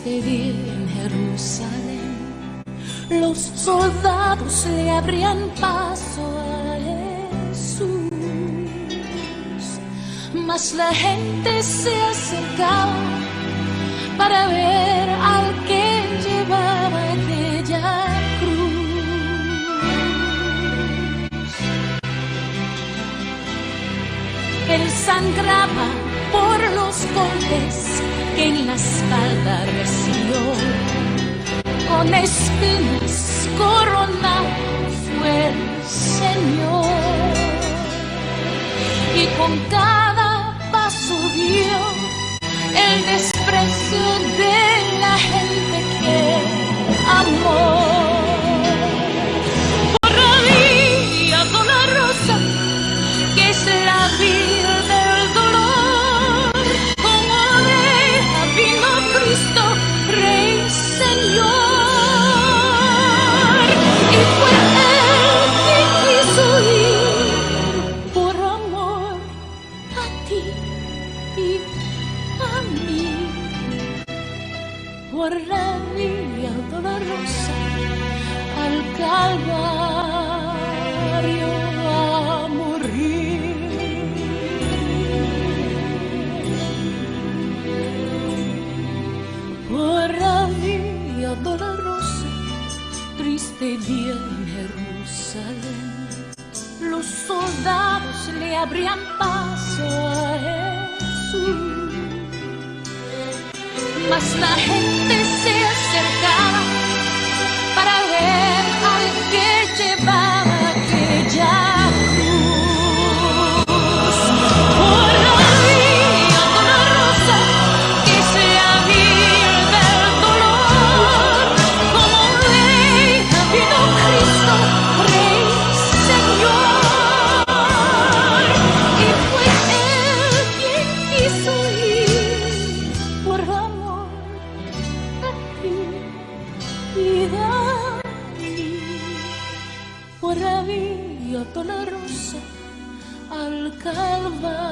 triste día en Jerusalén, los soldados le abrían paso a Jesús, mas la gente se acercaba para ver al que llevaba aquella cruz. Él sangraba por los golpes que en la espalda recibió, con espinas coronado fue el Señor, y con cada paso vio el desprecio de la gente que amó. Por la vía dolorosa que es la vía del dolor, como oveja vino Cristo, Rey, Señor, y fue Él quien quiso ir por amor a ti y a mí, por la vía dolorosa al Calvario a morir. Por la vía dolorosa, triste día en Jerusalén, los soldados le abrían paso a Jesús, mas la gente se acercaba para ver al que llevaba aquella cruz. Por la vía dolorosa que es la vía del dolor, como oveja vino Cristo, Rey, Señor, y fue Él quien quiso ir por amor a ti y a mí, por la vía dolorosa al Calvario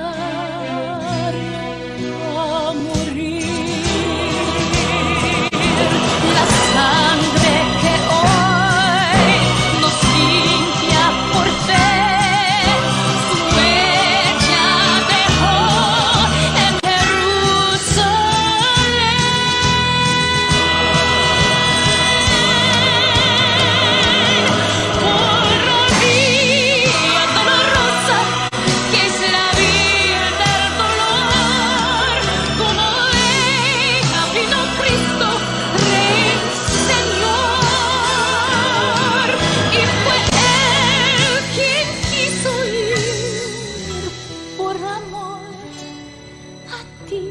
a morir. La sangre que hoy nos limpia por fe, su huella dejó en Jerusalén. Por la vía dolorosa que es la vía del dolor, como oveja vino Cristo, Rey, Señor, y fue Él quien quiso ir por amor a ti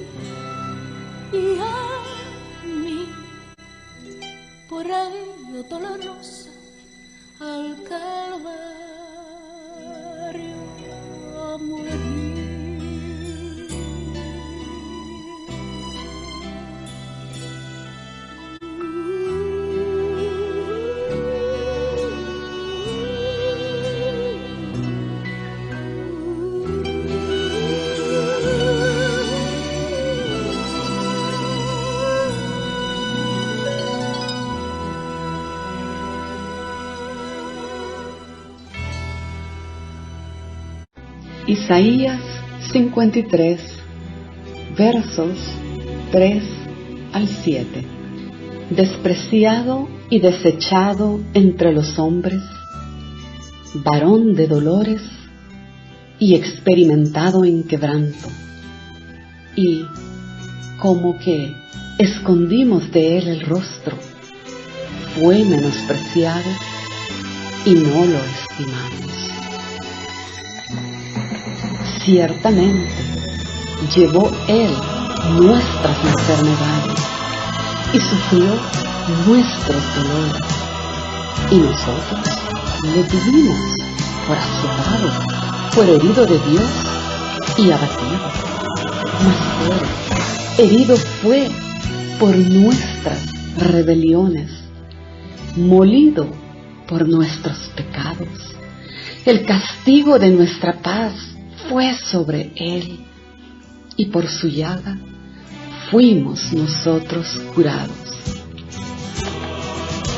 y a mí, por la vía dolorosa al Calvario a morir. Isaías 53, versos 3 al 7. Despreciado y desechado entre los hombres, varón de dolores y experimentado en quebranto, y como que escondimos de él el rostro, fue menospreciado y no lo estimamos. Ciertamente llevó él nuestras enfermedades y sufrió nuestros dolores, y nosotros le tuvimos por azotado, por herido de Dios y abatido. Mas herido fue por nuestras rebeliones, molido por nuestros pecados. El castigo de nuestra paz fue sobre él, y por su llaga fuimos nosotros curados.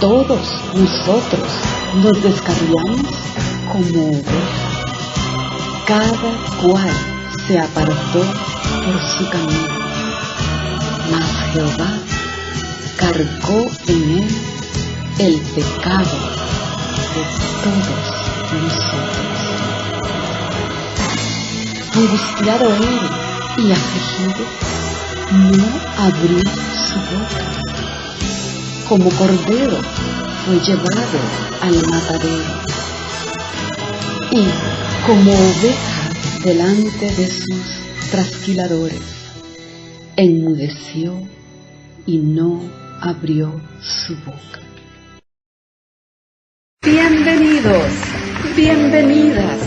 Todos nosotros nos descarriamos como ovejas. Cada cual se apartó por su camino. Mas Jehová cargó en él el pecado de todos nosotros. Angustiado él y afligido, no abrió su boca. Como cordero fue llevado al matadero, y como oveja delante de sus trasquiladores, enmudeció y no abrió su boca. Bienvenidos, bienvenidas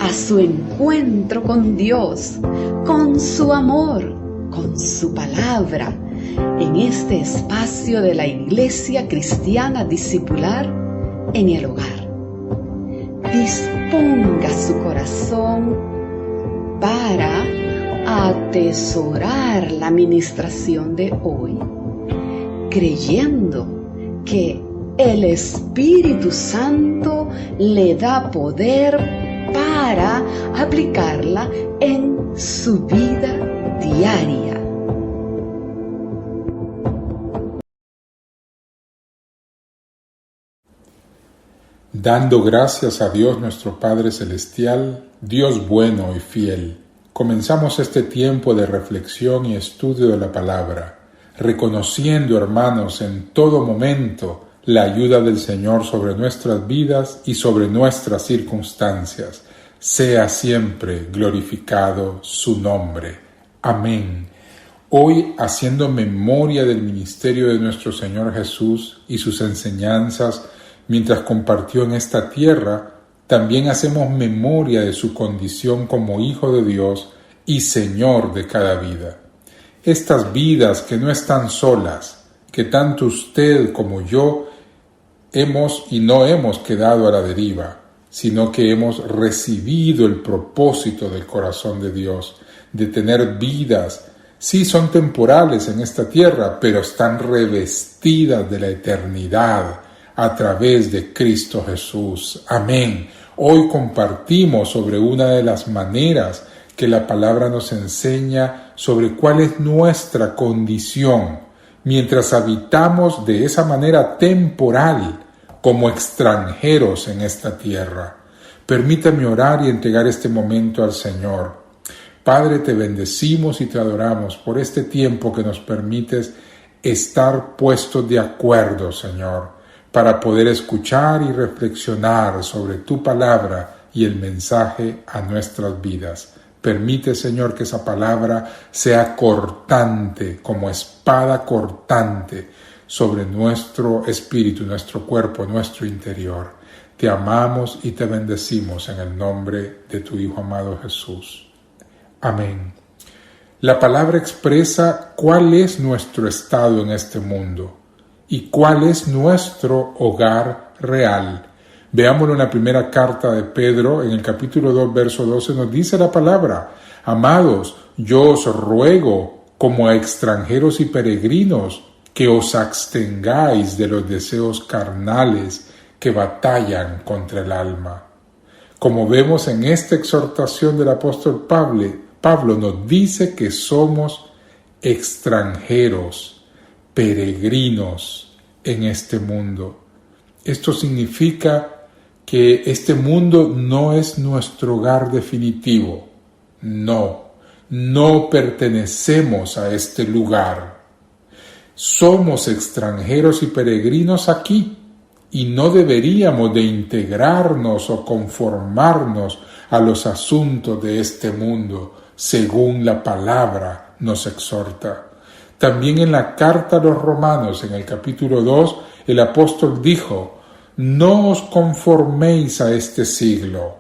a su encuentro con Dios, con su amor, con su palabra, en este espacio de la Iglesia Cristiana Discipular en el hogar. Disponga su corazón para atesorar la ministración de hoy, creyendo que el Espíritu Santo le da poder para aplicarla en su vida diaria. Dando gracias a Dios nuestro Padre Celestial, Dios bueno y fiel, comenzamos este tiempo de reflexión y estudio de la palabra, reconociendo, hermanos, en todo momento la ayuda del Señor sobre nuestras vidas y sobre nuestras circunstancias. Sea siempre glorificado su nombre. Amén. Hoy, haciendo memoria del ministerio de nuestro Señor Jesús y sus enseñanzas mientras compartió en esta tierra, también hacemos memoria de su condición como Hijo de Dios y Señor de cada vida. Estas vidas que no están solas, que tanto usted como yo hemos y no hemos quedado a la deriva, sino que hemos recibido el propósito del corazón de Dios, de tener vidas, sí son temporales en esta tierra, pero están revestidas de la eternidad a través de Cristo Jesús. Amén. Hoy compartimos sobre una de las maneras que la palabra nos enseña sobre cuál es nuestra condición mientras habitamos de esa manera temporal como extranjeros en esta tierra. Permítame orar y entregar este momento al Señor. Padre, te bendecimos y te adoramos por este tiempo que nos permites estar puestos de acuerdo, Señor, para poder escuchar y reflexionar sobre tu palabra y el mensaje a nuestras vidas. Permite, Señor, que esa palabra sea cortante, como espada cortante, sobre nuestro espíritu, nuestro cuerpo, nuestro interior. Te amamos y te bendecimos en el nombre de tu Hijo amado Jesús. Amén. La palabra expresa cuál es nuestro estado en este mundo y cuál es nuestro hogar real. Veámoslo en la primera carta de Pedro, en el capítulo 2, verso 12, nos dice la palabra: Amados, yo os ruego, como a extranjeros y peregrinos, que os abstengáis de los deseos carnales que batallan contra el alma. Como vemos en esta exhortación del apóstol Pablo nos dice que somos extranjeros, peregrinos en este mundo. Esto significa que este mundo no es nuestro hogar definitivo. No pertenecemos a este lugar. Somos extranjeros y peregrinos aquí y no deberíamos de integrarnos o conformarnos a los asuntos de este mundo, según la palabra nos exhorta. También en la carta a los Romanos, en el capítulo 2, el apóstol dijo: no os conforméis a este siglo.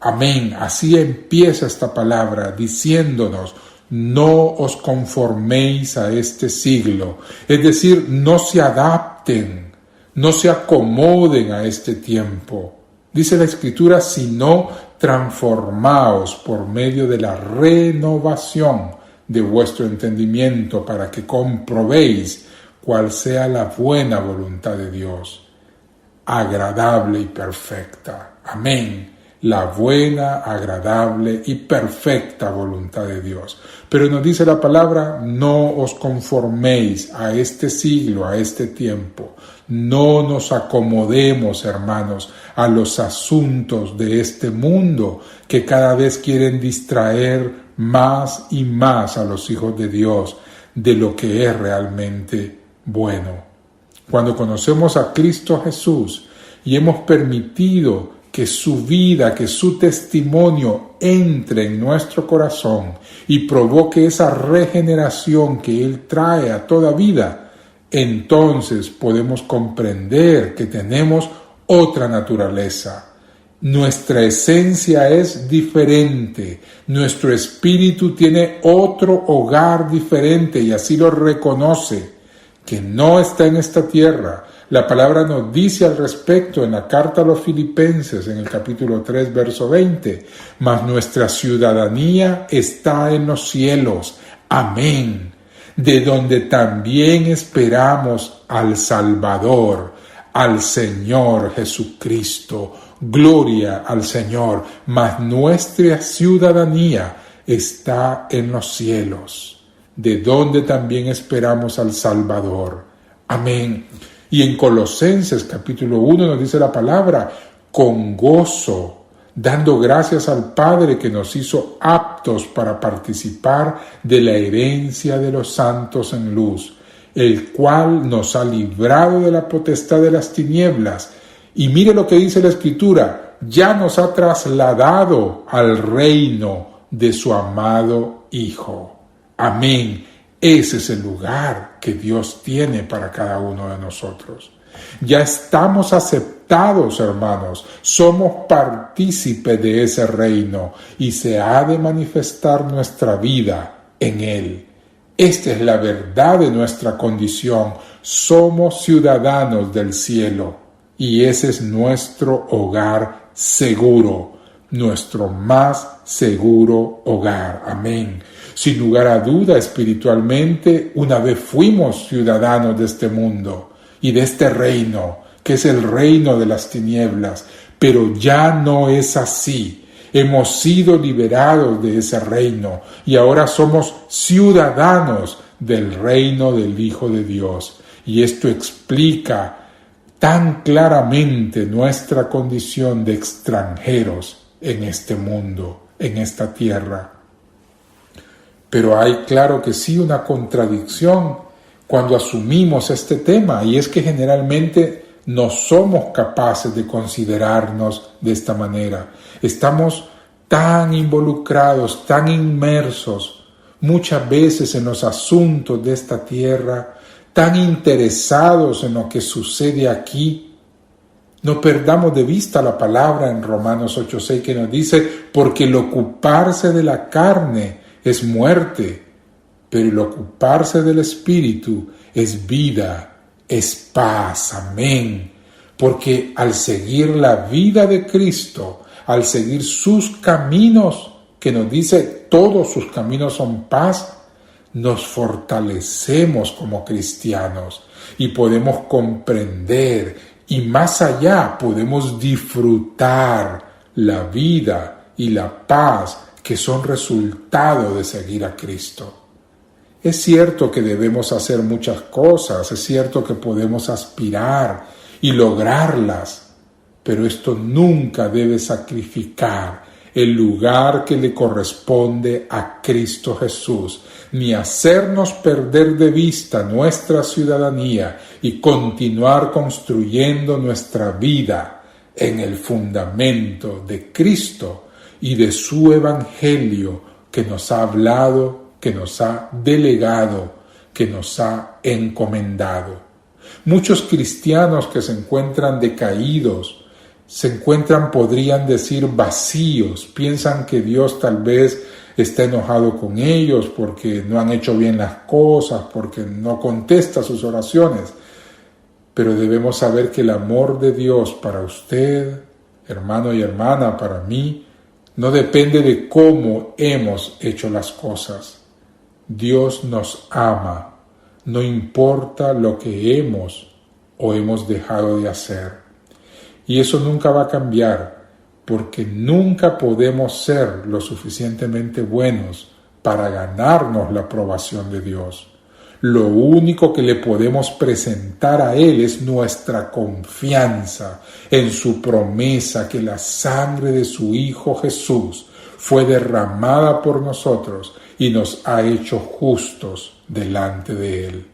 Amén. Así empieza esta palabra, diciéndonos: no os conforméis a este siglo. Es decir, no se adapten, no se acomoden a este tiempo. Dice la Escritura: sino transformaos por medio de la renovación de vuestro entendimiento para que comprobéis cuál sea la buena voluntad de Dios, agradable y perfecta. Amén. La buena, agradable y perfecta voluntad de Dios. Pero nos dice la palabra, no os conforméis a este siglo, a este tiempo. No nos acomodemos, hermanos, a los asuntos de este mundo que cada vez quieren distraer más y más a los hijos de Dios de lo que es realmente bueno. Cuando conocemos a Cristo Jesús y hemos permitido que su vida, que su testimonio entre en nuestro corazón y provoque esa regeneración que Él trae a toda vida, entonces podemos comprender que tenemos otra naturaleza. Nuestra esencia es diferente, nuestro espíritu tiene otro hogar diferente y así lo reconoce, que no está en esta tierra. La palabra nos dice al respecto en la carta a los Filipenses, en el capítulo 3, verso 20, mas nuestra ciudadanía está en los cielos. Amén. De donde también esperamos al Salvador, al Señor Jesucristo. Gloria al Señor. Mas nuestra ciudadanía está en los cielos, de donde también esperamos al Salvador. Amén. Y en Colosenses capítulo 1 nos dice la palabra, con gozo, dando gracias al Padre que nos hizo aptos para participar de la herencia de los santos en luz, el cual nos ha librado de la potestad de las tinieblas. Y mire lo que dice la Escritura, ya nos ha trasladado al reino de su amado Hijo. Amén. Ese es el lugar que Dios tiene para cada uno de nosotros. Ya estamos aceptados, hermanos. Somos partícipes de ese reino y se ha de manifestar nuestra vida en él. Esta es la verdad de nuestra condición. Somos ciudadanos del cielo y ese es nuestro hogar seguro, nuestro más seguro hogar. Amén. Sin lugar a duda, espiritualmente, una vez fuimos ciudadanos de este mundo y de este reino, que es el reino de las tinieblas, pero ya no es así. Hemos sido liberados de ese reino y ahora somos ciudadanos del reino del Hijo de Dios. Y esto explica tan claramente nuestra condición de extranjeros en este mundo, en esta tierra. Pero hay, claro que sí, una contradicción cuando asumimos este tema, y es que generalmente no somos capaces de considerarnos de esta manera. Estamos tan involucrados, tan inmersos muchas veces en los asuntos de esta tierra, tan interesados en lo que sucede aquí. No perdamos de vista la palabra en Romanos 8:6 que nos dice, porque el ocuparse de la carne es muerte, pero el ocuparse del Espíritu es vida, es paz. Amén. Porque al seguir la vida de Cristo, al seguir sus caminos, que nos dice todos sus caminos son paz, nos fortalecemos como cristianos y podemos comprender y más allá podemos disfrutar la vida y la paz que son resultado de seguir a Cristo. Es cierto que debemos hacer muchas cosas, es cierto que podemos aspirar y lograrlas, pero esto nunca debe sacrificar el lugar que le corresponde a Cristo Jesús, ni hacernos perder de vista nuestra ciudadanía y continuar construyendo nuestra vida en el fundamento de Cristo y de su evangelio que nos ha hablado, que nos ha delegado, que nos ha encomendado. Muchos cristianos que se encuentran decaídos, podrían decir, vacíos, piensan que Dios tal vez está enojado con ellos porque no han hecho bien las cosas, porque no contesta sus oraciones. Pero debemos saber que el amor de Dios para usted, hermano y hermana, para mí, no depende de cómo hemos hecho las cosas. Dios nos ama, no importa lo que hemos o hemos dejado de hacer. Y eso nunca va a cambiar, porque nunca podemos ser lo suficientemente buenos para ganarnos la aprobación de Dios. Lo único que le podemos presentar a Él es nuestra confianza en su promesa que la sangre de su Hijo Jesús fue derramada por nosotros y nos ha hecho justos delante de Él.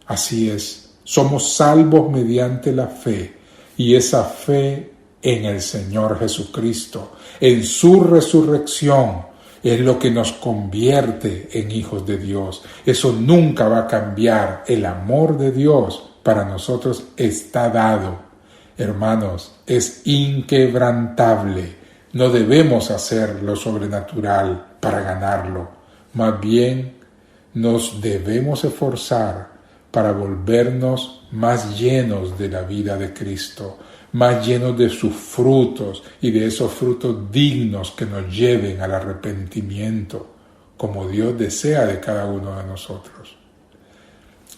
Así es, somos salvos mediante la fe, y esa fe en el Señor Jesucristo, en su resurrección, es lo que nos convierte en hijos de Dios. Eso nunca va a cambiar. El amor de Dios para nosotros está dado. Hermanos, es inquebrantable. No debemos hacer lo sobrenatural para ganarlo. Más bien, nos debemos esforzar para volvernos más llenos de la vida de Cristo, más llenos de sus frutos y de esos frutos dignos que nos lleven al arrepentimiento, como Dios desea de cada uno de nosotros.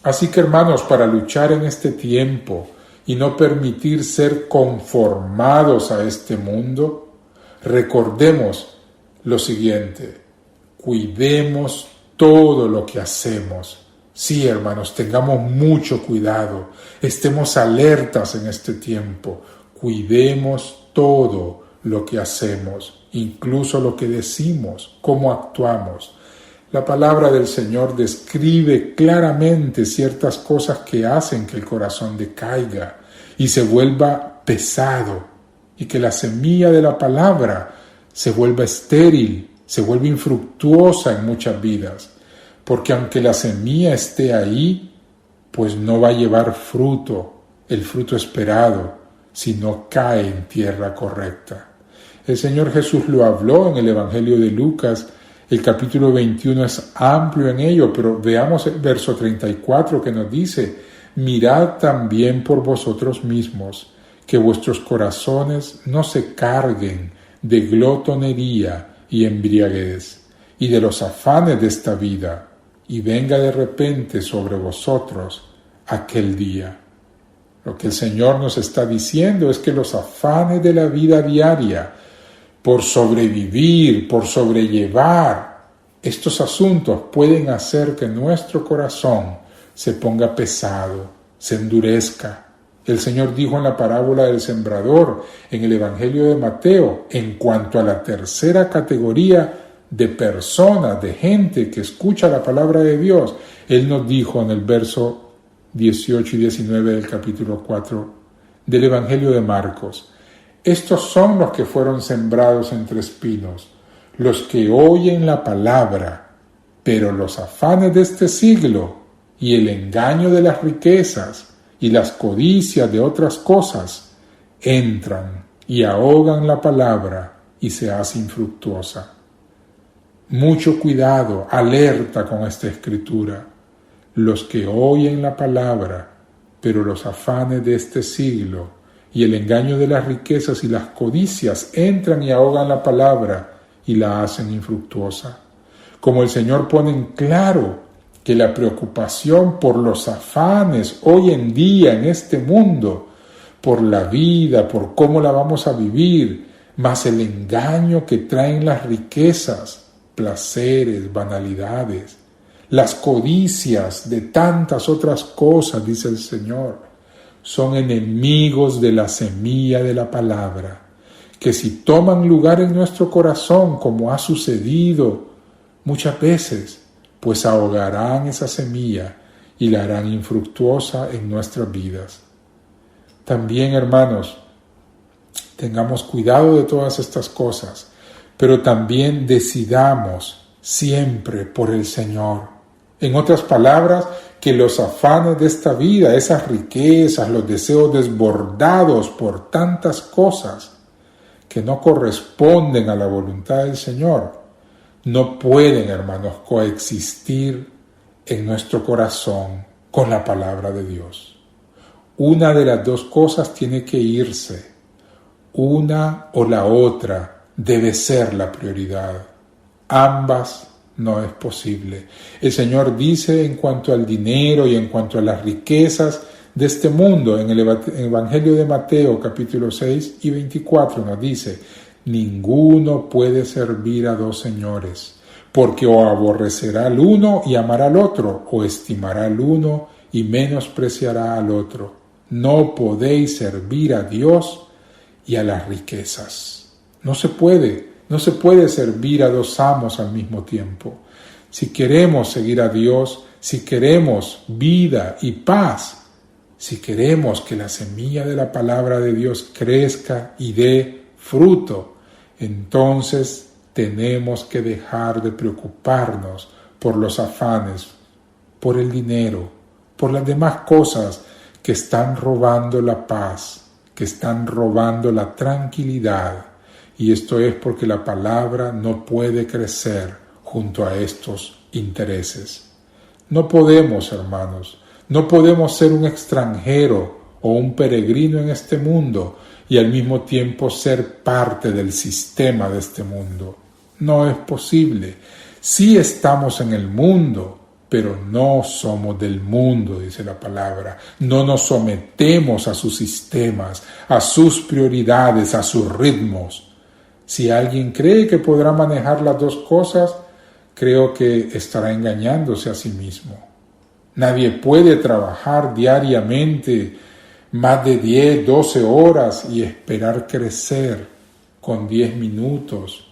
Así que, hermanos, para luchar en este tiempo y no permitir ser conformados a este mundo, recordemos lo siguiente: cuidemos todo lo que hacemos. Sí, hermanos, tengamos mucho cuidado, estemos alertas en este tiempo, cuidemos todo lo que hacemos, incluso lo que decimos, cómo actuamos. La palabra del Señor describe claramente ciertas cosas que hacen que el corazón decaiga y se vuelva pesado, y que la semilla de la palabra se vuelva estéril, se vuelva infructuosa en muchas vidas. Porque aunque la semilla esté ahí, pues no va a llevar fruto, el fruto esperado, si no cae en tierra correcta. El Señor Jesús lo habló en el Evangelio de Lucas, el capítulo 21 es amplio en ello, pero veamos el verso 34 que nos dice: mirad también por vosotros mismos, que vuestros corazones no se carguen de glotonería y embriaguez, y de los afanes de esta vida, y venga de repente sobre vosotros aquel día. Lo que el Señor nos está diciendo es que los afanes de la vida diaria, por sobrevivir, por sobrellevar estos asuntos, pueden hacer que nuestro corazón se ponga pesado, se endurezca. El Señor dijo en la parábola del sembrador, en el Evangelio de Mateo, en cuanto a la tercera categoría de personas, de gente que escucha la palabra de Dios, Él nos dijo en el verso 18 y 19 del capítulo 4 del Evangelio de Marcos: estos son los que fueron sembrados entre espinos, los que oyen la palabra, pero los afanes de este siglo y el engaño de las riquezas y las codicias de otras cosas entran y ahogan la palabra y se hace infructuosa. Mucho cuidado, alerta con esta escritura. Los que oyen la palabra, pero los afanes de este siglo y el engaño de las riquezas y las codicias entran y ahogan la palabra y la hacen infructuosa. Como el Señor pone en claro que la preocupación por los afanes hoy en día en este mundo, por la vida, por cómo la vamos a vivir, más el engaño que traen las riquezas, placeres, banalidades, las codicias de tantas otras cosas, dice el Señor, son enemigos de la semilla de la palabra, que si toman lugar en nuestro corazón, como ha sucedido muchas veces, pues ahogarán esa semilla y la harán infructuosa en nuestras vidas. También, hermanos, tengamos cuidado de todas estas cosas, pero también decidamos siempre por el Señor. En otras palabras, que los afanes de esta vida, esas riquezas, los deseos desbordados por tantas cosas que no corresponden a la voluntad del Señor, no pueden, hermanos, coexistir en nuestro corazón con la palabra de Dios. Una de las dos cosas tiene que irse. Una o la otra debe ser la prioridad. Ambas No es posible. El Señor dice en cuanto al dinero y en cuanto a las riquezas de este mundo, en el Evangelio de Mateo capítulo 6 y 24 nos dice: ninguno puede servir a dos señores, porque o aborrecerá al uno y amará al otro, o estimará al uno y menospreciará al otro. No podéis servir a Dios y a las riquezas. No se puede servir a dos amos al mismo tiempo. Si queremos seguir a Dios, si queremos vida y paz, si queremos que la semilla de la palabra de Dios crezca y dé fruto, entonces tenemos que dejar de preocuparnos por los afanes, por el dinero, por las demás cosas que están robando la paz, que están robando la tranquilidad. Y esto es porque la palabra no puede crecer junto a estos intereses. No podemos, hermanos, no podemos ser un extranjero o un peregrino en este mundo y al mismo tiempo ser parte del sistema de este mundo. No es posible. Sí estamos en el mundo, pero no somos del mundo, dice la palabra. No nos sometemos a sus sistemas, a sus prioridades, a sus ritmos. Si alguien cree que podrá manejar las dos cosas, creo que estará engañándose a sí mismo. Nadie puede trabajar diariamente más de 10, 12 horas y esperar crecer con 10 minutos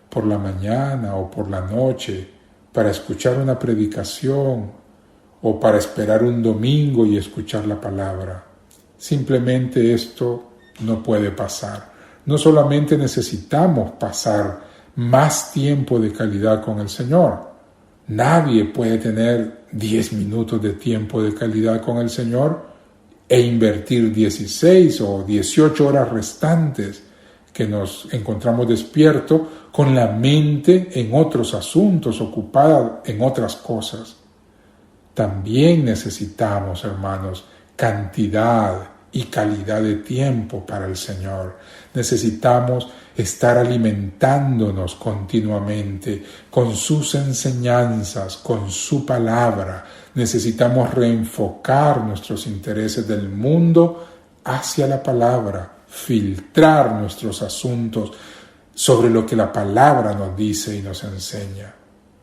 por la mañana o por la noche para escuchar una predicación o para esperar un domingo y escuchar la palabra. Simplemente esto no puede pasar. No solamente necesitamos pasar más tiempo de calidad con el Señor. Nadie puede tener 10 minutos de tiempo de calidad con el Señor e invertir 16 o 18 horas restantes que nos encontramos despiertos con la mente en otros asuntos, ocupada en otras cosas. También necesitamos, hermanos, cantidad y calidad de tiempo para el Señor. Necesitamos estar alimentándonos continuamente con sus enseñanzas, con su palabra. Necesitamos reenfocar nuestros intereses del mundo hacia la palabra, filtrar nuestros asuntos sobre lo que la palabra nos dice y nos enseña.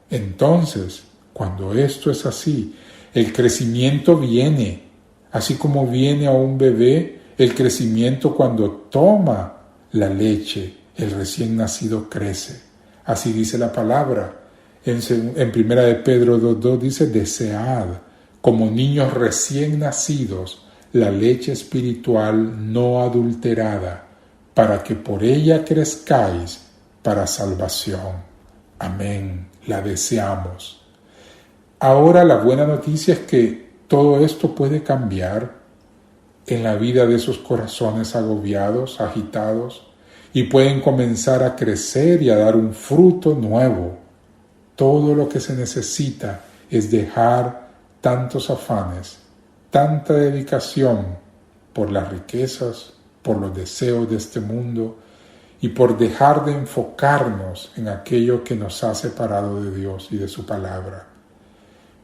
Entonces, cuando esto es así, el crecimiento viene. Así como viene a un bebé, el crecimiento cuando toma la leche, el recién nacido crece. Así dice la palabra. En Primera de Pedro 2:2 dice: desead, como niños recién nacidos, la leche espiritual no adulterada, para que por ella crezcáis para salvación. Amén. La deseamos. Ahora la buena noticia es que todo esto puede cambiar en la vida de esos corazones agobiados, agitados, y pueden comenzar a crecer y a dar un fruto nuevo. Todo lo que se necesita es dejar tantos afanes, tanta dedicación por las riquezas, por los deseos de este mundo y por dejar de enfocarnos en aquello que nos ha separado de Dios y de su palabra.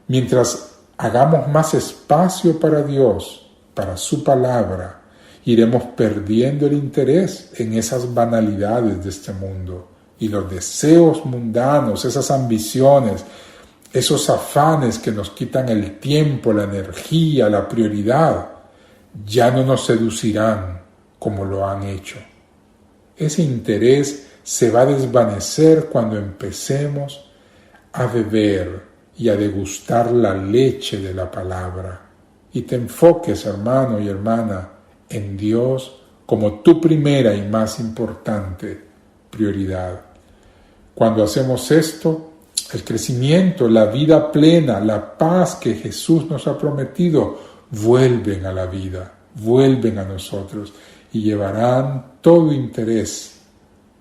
Mientras hagamos más espacio para Dios, para su palabra, iremos perdiendo el interés en esas banalidades de este mundo y los deseos mundanos, esas ambiciones, esos afanes que nos quitan el tiempo, la energía, la prioridad, ya no nos seducirán como lo han hecho. Ese interés se va a desvanecer cuando empecemos a beber y a degustar la leche de la palabra. Y te enfoques, hermano y hermana, en Dios como tu primera y más importante prioridad. Cuando hacemos esto, el crecimiento, la vida plena, la paz que Jesús nos ha prometido, vuelven a la vida, vuelven a nosotros y llevarán todo interés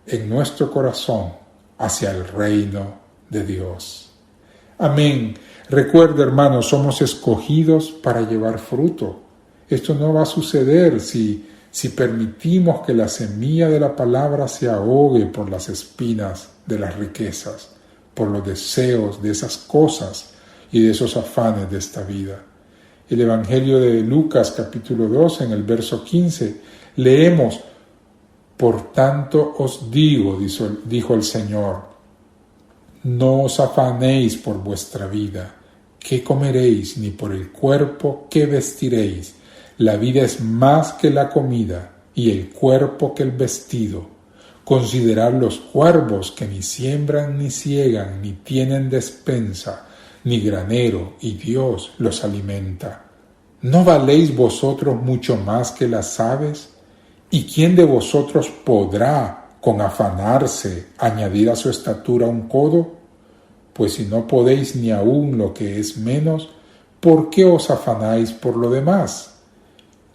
en nuestro corazón hacia el reino de Dios. Amén. Recuerda, hermanos, somos escogidos para llevar fruto. Esto no va a suceder si permitimos que la semilla de la palabra se ahogue por las espinas de las riquezas, por los deseos de esas cosas y de esos afanes de esta vida. El Evangelio de Lucas capítulo 2 en el verso 15 leemos: por tanto os digo, dijo el Señor, no os afanéis por vuestra vida, qué comeréis, ni por el cuerpo, qué vestiréis. La vida es más que la comida, y el cuerpo que el vestido. Considerad los cuervos que ni siembran ni siegan, ni tienen despensa, ni granero, y Dios los alimenta. ¿No valéis vosotros mucho más que las aves? ¿Y quién de vosotros podrá, con afanarse, añadir a su estatura un codo? Pues si no podéis ni aun lo que es menos, ¿por qué os afanáis por lo demás?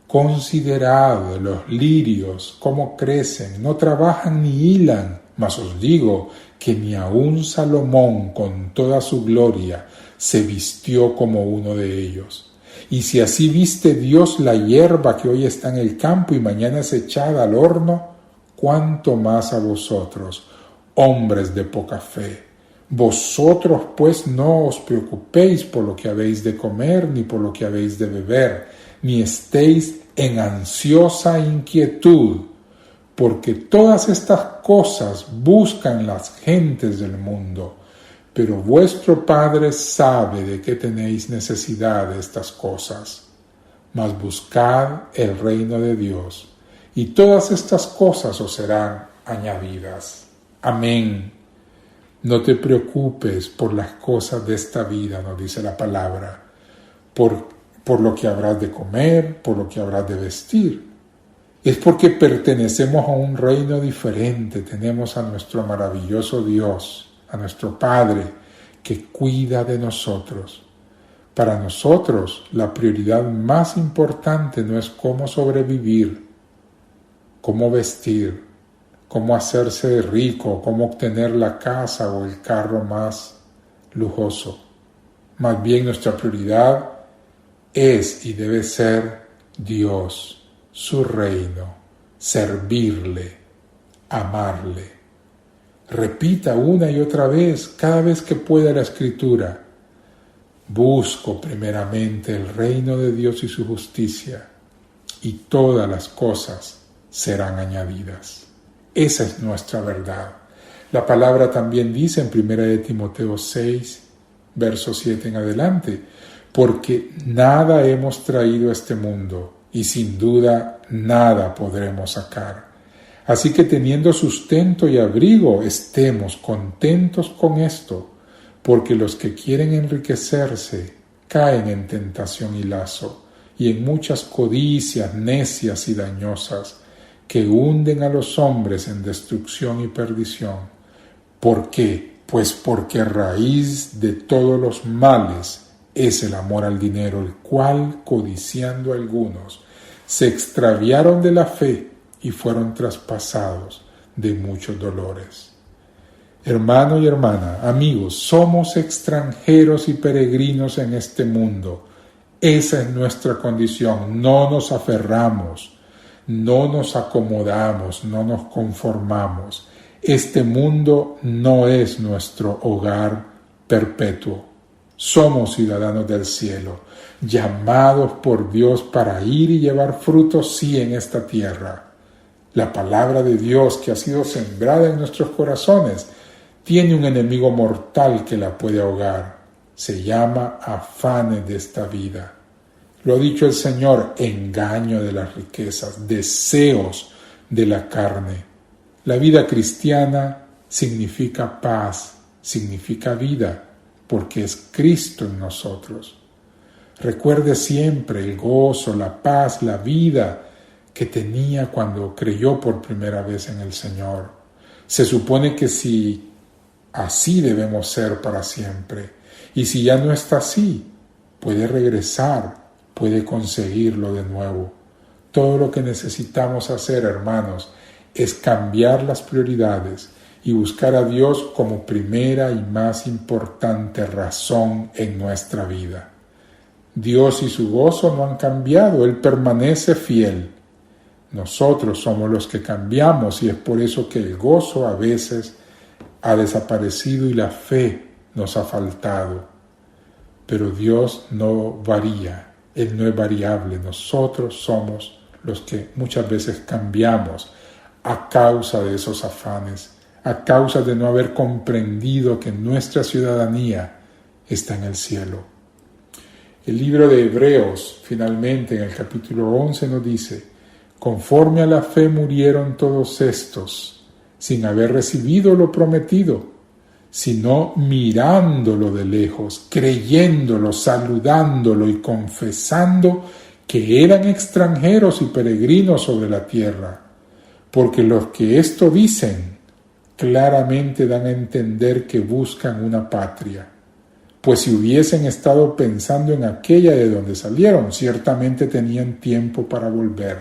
Considerad los lirios, cómo crecen, no trabajan ni hilan, mas os digo que ni aun Salomón con toda su gloria se vistió como uno de ellos. Y si así viste Dios la hierba que hoy está en el campo y mañana es echada al horno, ¿cuánto más a vosotros, hombres de poca fe? Vosotros pues no os preocupéis por lo que habéis de comer, ni por lo que habéis de beber, ni estéis en ansiosa inquietud, porque todas estas cosas buscan las gentes del mundo, pero vuestro Padre sabe de qué tenéis necesidad de estas cosas. Mas buscad el reino de Dios, y todas estas cosas os serán añadidas. Amén. No te preocupes por las cosas de esta vida, nos dice la palabra, por lo que habrás de comer, por lo que habrás de vestir. Es porque pertenecemos a un reino diferente, tenemos a nuestro maravilloso Dios, a nuestro Padre, que cuida de nosotros. Para nosotros, la prioridad más importante no es cómo sobrevivir, cómo vestir, cómo hacerse rico, cómo obtener la casa o el carro más lujoso. Más bien nuestra prioridad es y debe ser Dios, su reino, servirle, amarle. Repita una y otra vez, cada vez que pueda la Escritura: busco primeramente el reino de Dios y su justicia, y todas las cosas serán añadidas. Esa es nuestra verdad. La palabra también dice en 1 de Timoteo 6, verso 7 en adelante: porque nada hemos traído a este mundo, y sin duda nada podremos sacar. Así que teniendo sustento y abrigo, estemos contentos con esto, porque los que quieren enriquecerse caen en tentación y lazo, y en muchas codicias necias y dañosas, que hunden a los hombres en destrucción y perdición. ¿Por qué? Pues porque raíz de todos los males es el amor al dinero, el cual, codiciando algunos, se extraviaron de la fe y fueron traspasados de muchos dolores. Hermano y hermana, amigos, somos extranjeros y peregrinos en este mundo. Esa es nuestra condición. No nos aferramos, no nos acomodamos, no nos conformamos. Este mundo no es nuestro hogar perpetuo. Somos ciudadanos del cielo, llamados por Dios para ir y llevar frutos, sí, en esta tierra. La palabra de Dios que ha sido sembrada en nuestros corazones tiene un enemigo mortal que la puede ahogar. Se llama afanes de esta vida. Lo ha dicho el Señor: engaño de las riquezas, deseos de la carne. La vida cristiana significa paz, significa vida, porque es Cristo en nosotros. Recuerde siempre el gozo, la paz, la vida que tenía cuando creyó por primera vez en el Señor. Se supone que si así debemos ser para siempre, y si ya no está así, puede regresar, puede conseguirlo de nuevo. Todo lo que necesitamos hacer, hermanos, es cambiar las prioridades y buscar a Dios como primera y más importante razón en nuestra vida. Dios y su gozo no han cambiado, Él permanece fiel. Nosotros somos los que cambiamos, y es por eso que el gozo a veces ha desaparecido y la fe nos ha faltado. Pero Dios no varía, Él no es variable. Nosotros somos los que muchas veces cambiamos a causa de esos afanes, a causa de no haber comprendido que nuestra ciudadanía está en el cielo. El libro de Hebreos, finalmente, en el capítulo 11, nos dice: conforme a la fe murieron todos estos, sin haber recibido lo prometido, sino mirándolo de lejos, creyéndolo, saludándolo y confesando que eran extranjeros y peregrinos sobre la tierra. Porque los que esto dicen, claramente dan a entender que buscan una patria. Pues si hubiesen estado pensando en aquella de donde salieron, ciertamente tenían tiempo para volver.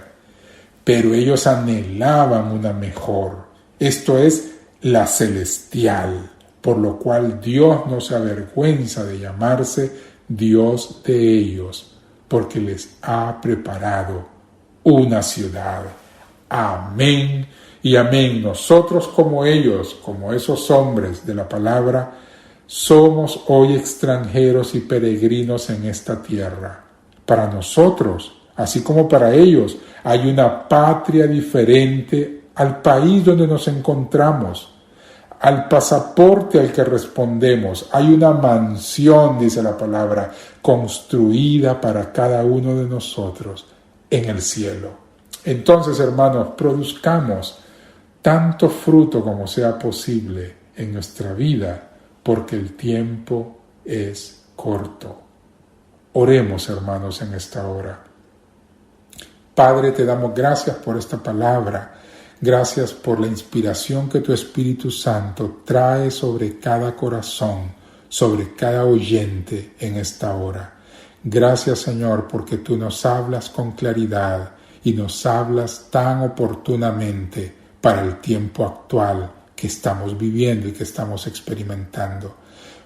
Pero ellos anhelaban una mejor, esto es, la celestial, por lo cual Dios no se avergüenza de llamarse Dios de ellos, porque les ha preparado una ciudad. Amén y amén. Nosotros como ellos, como esos hombres de la palabra, somos hoy extranjeros y peregrinos en esta tierra. Para nosotros, así como para ellos, hay una patria diferente al país donde nos encontramos, al pasaporte al que respondemos. Hay una mansión, dice la palabra, construida para cada uno de nosotros en el cielo. Entonces, hermanos, produzcamos tanto fruto como sea posible en nuestra vida, porque el tiempo es corto. Oremos, hermanos, en esta hora. Padre, te damos gracias por esta palabra. Gracias por la inspiración que tu Espíritu Santo trae sobre cada corazón, sobre cada oyente en esta hora. Gracias, Señor, porque tú nos hablas con claridad y nos hablas tan oportunamente para el tiempo actual que estamos viviendo y que estamos experimentando.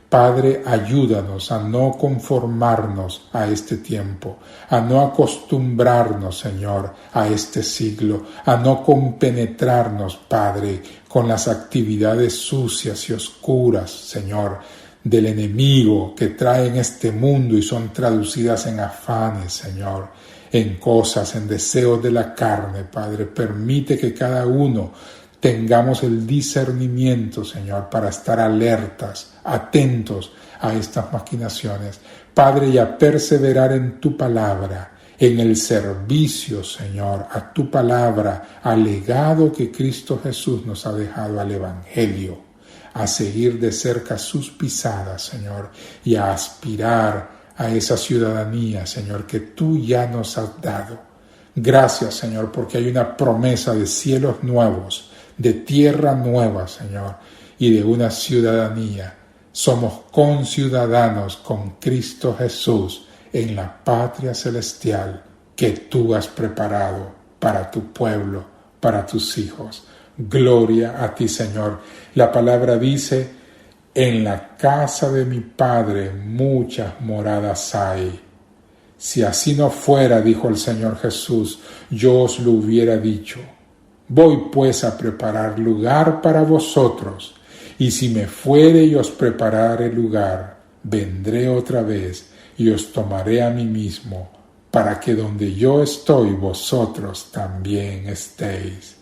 Padre, ayúdanos a no conformarnos a este tiempo, a no acostumbrarnos, Señor, a este siglo, a no compenetrarnos, Padre, con las actividades sucias y oscuras, Señor, del enemigo que trae en este mundo y son traducidas en afanes, Señor, en cosas, en deseos de la carne, Padre. Permite que cada uno tengamos el discernimiento, Señor, para estar alertas, atentos a estas maquinaciones, Padre, y a perseverar en tu palabra, en el servicio, Señor, a tu palabra, al legado que Cristo Jesús nos ha dejado, al Evangelio, a seguir de cerca sus pisadas, Señor, y a aspirar a esa ciudadanía, Señor, que tú ya nos has dado. Gracias, Señor, porque hay una promesa de cielos nuevos, de tierra nueva, Señor, y de una ciudadanía. Somos conciudadanos con Cristo Jesús en la patria celestial que tú has preparado para tu pueblo, para tus hijos. Gloria a ti, Señor. La palabra dice: en la casa de mi Padre muchas moradas hay. Si así no fuera, dijo el Señor Jesús, yo os lo hubiera dicho. Voy pues a preparar lugar para vosotros, y si me fuere y os preparare lugar, vendré otra vez y os tomaré a mí mismo, para que donde yo estoy, vosotros también estéis.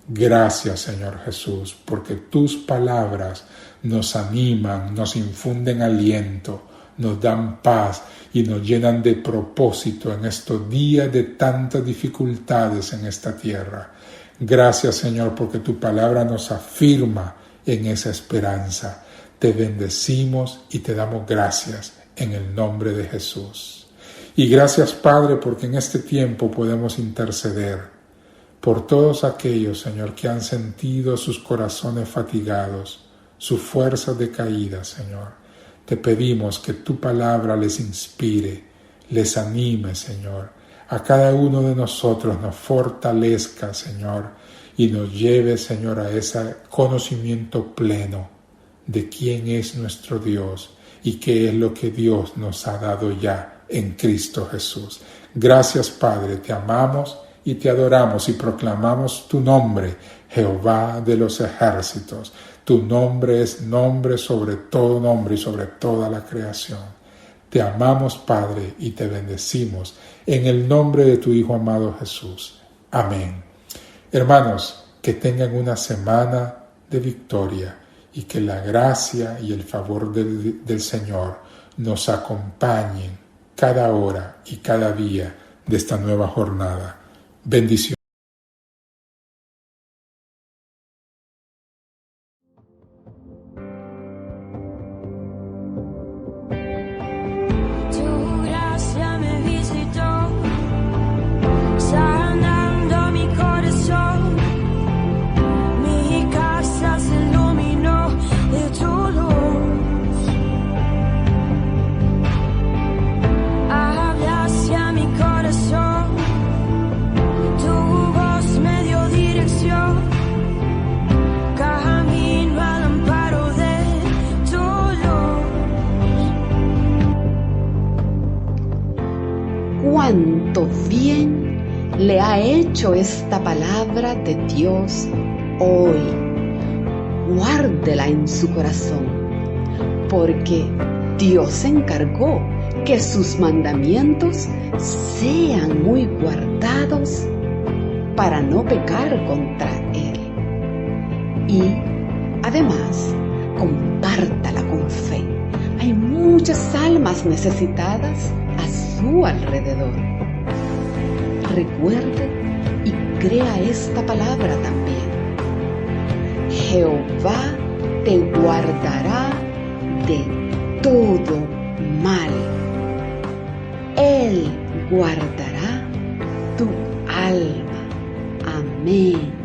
Gracias, Señor Jesús, porque tus palabras nos animan, nos infunden aliento, nos dan paz y nos llenan de propósito en estos días de tantas dificultades en esta tierra. Gracias, Señor, porque tu palabra nos afirma en esa esperanza. Te bendecimos y te damos gracias en el nombre de Jesús. Y gracias, Padre, porque en este tiempo podemos interceder por todos aquellos, Señor, que han sentido sus corazones fatigados, sus fuerzas decaídas, Señor. Te pedimos que tu palabra les inspire, les anime, Señor. A cada uno de nosotros nos fortalezca, Señor, y nos lleve, Señor, a ese conocimiento pleno de quién es nuestro Dios y qué es lo que Dios nos ha dado ya en Cristo Jesús. Gracias, Padre, te amamos y te adoramos y proclamamos tu nombre, Jehová de los ejércitos. Tu nombre es nombre sobre todo nombre y sobre toda la creación. Te amamos, Padre, y te bendecimos en el nombre de tu Hijo amado Jesús. Amén. Hermanos, que tengan una semana de victoria y que la gracia y el favor del Señor nos acompañen cada hora y cada día de esta nueva jornada. Bendiciones. Cuánto bien le ha hecho esta palabra de Dios hoy. Guárdela en su corazón, porque Dios se encargó que sus mandamientos sean muy guardados para no pecar contra Él. Y además, compártala con fe. Hay muchas almas necesitadas a su alrededor. Recuerde y crea esta palabra también. Jehová te guardará de todo mal. Él guardará tu alma. Amén.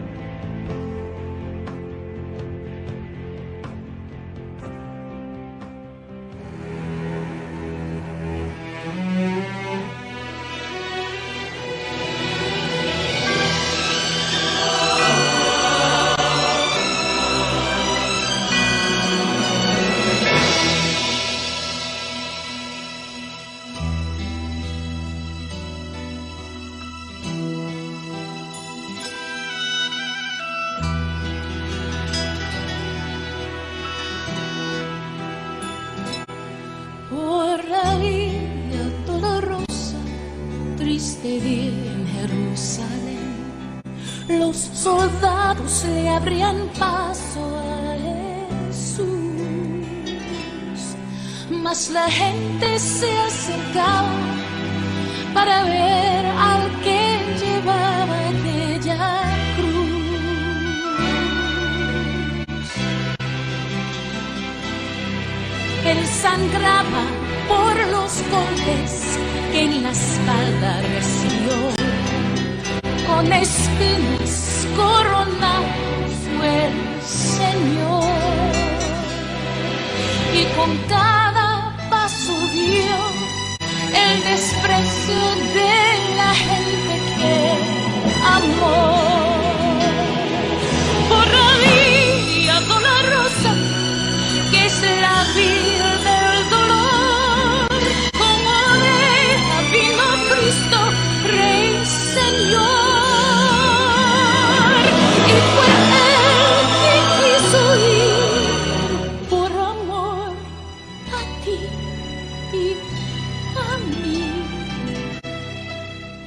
Triste día en Jerusalén, los soldados le abrían paso a Jesús, mas la gente se acercaba para ver al que llevaba aquella cruz. Él sangraba por los golpes que en la espalda recibió, con espinas coronados fue el Señor, y con cada paso vio el desprecio de la gente que amó. Por la vía dolorosa que es la vida del dolor, como oveja vino Cristo, Rey, Señor, y fue Él quien quiso ir por amor a ti y a mí,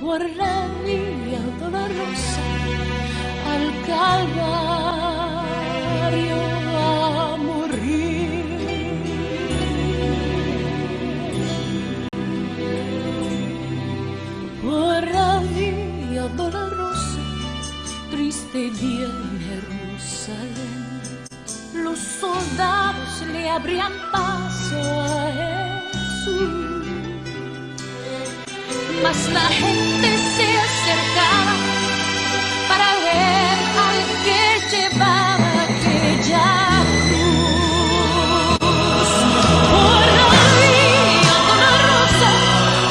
por la vía dolorosa al Calvario a morir. Por la vía dolorosa, triste día en Jerusalén, los soldados le abrían paso a Jesús, mas la gente se acercaba para ver al que llevaba aquella cruz. Por la vía dolorosa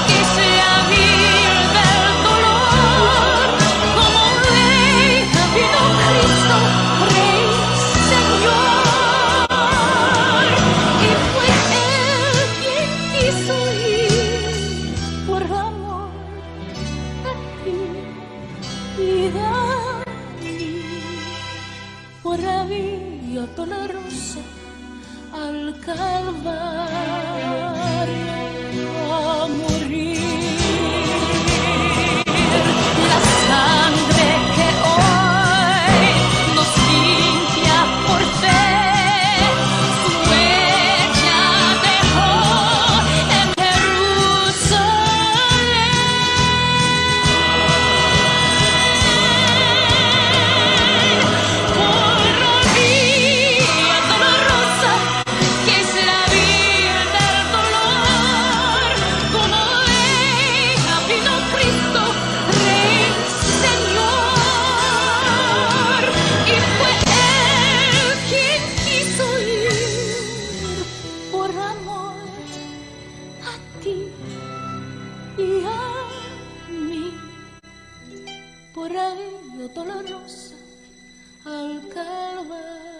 que es la vía del dolor, como oveja vino Cristo, Rey, Señor, y fue Él quien quiso ir por amor a ti y a mí, por la vía Calvario doloroso, al Calvario a morir. La sangre que hoy nos limpia por fe, su huella dejó en Jerusalén. Por la vía dolorosa que es la vía del dolor, como ella vino Cristo, Rey, Señor, y fue Él quien quiso ir por amor a ti y a mí, por la vía dolorosa al Calvario.